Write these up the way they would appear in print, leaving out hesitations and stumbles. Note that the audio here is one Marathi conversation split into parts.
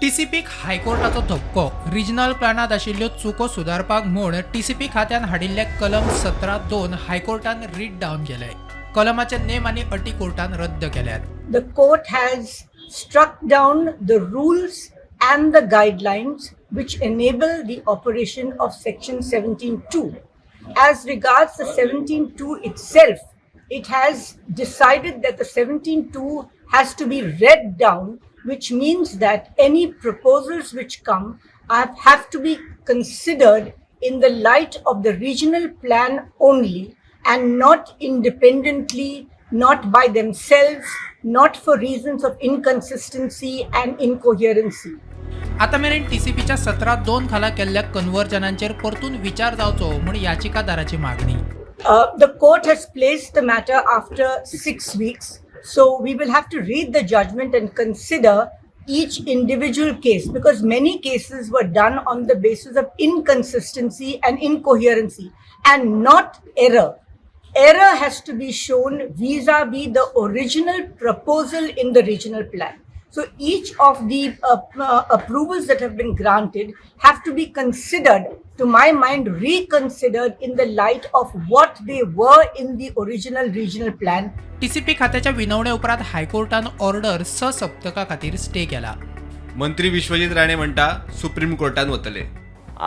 टीसीपीक हायकोर्टाचो धक्को. रिजनल प्लॅनात आशिल्ल्यो चुको सुदारपाक म्हूण टीसीपी खात्यान हाडिल्ले कलम 17(2) हायकोर्टान रीड डावन केले. कलमाचे नेम आनी अटी कोर्टान रद्द केल्यात. The court has struck down the rules and the guidelines which enable the operation of Section 17(2). As regards the 17(2) itself, it has decided that the 17(2) has to be read down, which means that any proposals which come have to be considered in the light of the regional plan only and not independently, not by themselves, not for reasons of inconsistency and incoherency. आता मेरेन टीसीपीच्या 17(2) खाला केल्ल्या कन्वर्जनांचेर परतून विचार जावचो म्हूण याचिकादाराची मागणी. The court has placed the matter after 6 weeks, so we will have to read the judgment and consider each individual case, because many cases were done on the basis of inconsistency and incoherency and not error. Error has to be shown vis-a-vis the original proposal in the regional plan. So each of the approvals that have been granted have to be considered, to my mind, reconsidered in the light of what they were in the original regional plan. TCP खात्याच्या विनवणे उपरांत हायकोर्टान ऑर्डर 6 सप्तका खातीर स्टे केला. मंत्री विश्वजीत राणे म्हणटा सुप्रीम कोर्टान वतले.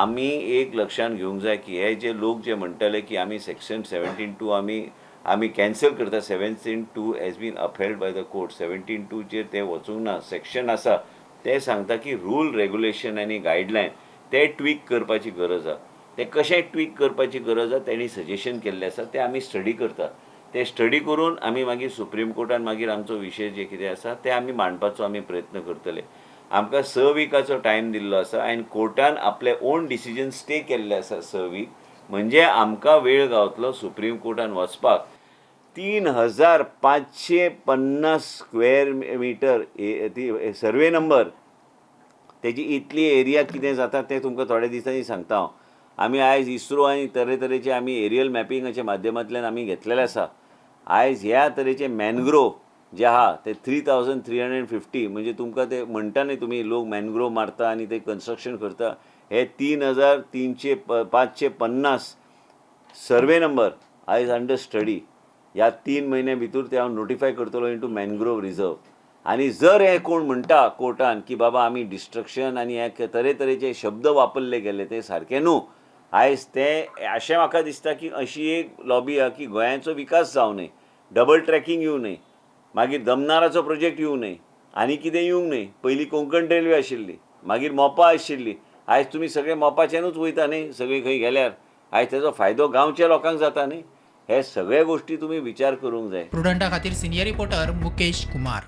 आमी एक लक्षात घेवंक जाय की हे जे लोक जे म्हणटले की आमी सेक्शन 17(2) आमी कॅन्सल करता. 17(2) has been upheld by the court. 17(2) चेर ते वचूंक ना. सेक्शन आसा ते सांगता की रूल रेग्युलेशन आनी गायडलायन ते ट्वीक करपाची गरज आसा. ते कशें ट्वीक करपाची गरज आसा तेणी सजेशन केल्लें आसा ते आमी स्टडी करता. ते स्टडी करून आमी मागीर सुप्रीम कोर्टान मागीर आमचो विशय जे कितें आसा ते आमी मांडपाचो आमी प्रयत्न करतले. आमकां 6 विकाचो टायम दिल्लो आसा आनी कोर्टान आपले ओन डिसिजन स्टे केल्ले आसा 6 वीक. म्हणजे आमकां वेळ गावतलो सुप्रीम कोर्टान वचपाक. 3550 स्क्वेअर मिटर ती सर्वे नंबर तेजी इतली एरिया कितें जाता तें तुमकां थोड्या दिसांनी सांगता हांव. आमी आयज इस्रो आनी तरेतरेचे आमी एरियल मॅपिंगाच्या माध्यमांतल्यान आमी घेतलेले आसा. आयज ह्या तरेचे मॅनग्रोव जे आहा ते 3350 म्हणजे तुमकां ते म्हणटा न्ही तुमी लोक मॅनग्रोव मारता आनी ते कन्स्ट्रक्शन करता. हे 3550 सर्वे नंबर आयज अंडर स्टडी. ह्या 3 म्हयन्या भितर ते हांव नोटिफाय करतलो इंटू मॅनग्रोव रिजर्व. आनी जर हे कोण म्हणटा कोर्टान की बाबा आमी डिस्ट्रक्शन आनी हे तरेतरेचे शब्द वापरले गेले ते सारके न्हू. आयज ते अशें म्हाका दिसता की अशी एक लॉबी आहा की गोंयांचो विकास जावं न्हय, डबल ट्रॅकिंग येवं न्हय, मागीर दमनाराचो प्रोजेक्ट येवं न्हय, आनी कितें येवंक न्हय. पयलीं कोंकण रेल्वे आशिल्ली, मागीर मोपा आशिल्ली. आयज तुमी सगळे मोपाच्यानूच वयता न्हय सगळी खंय गेल्यार. आयज तेजो फायदो गांवच्या लोकांक जाता न्हय. हे सगळे गोष्टी तुम्ही विचार करूंक जाय. प्रुडंटा खातीर सिनियर रिपोर्टर मुकेश कुमार.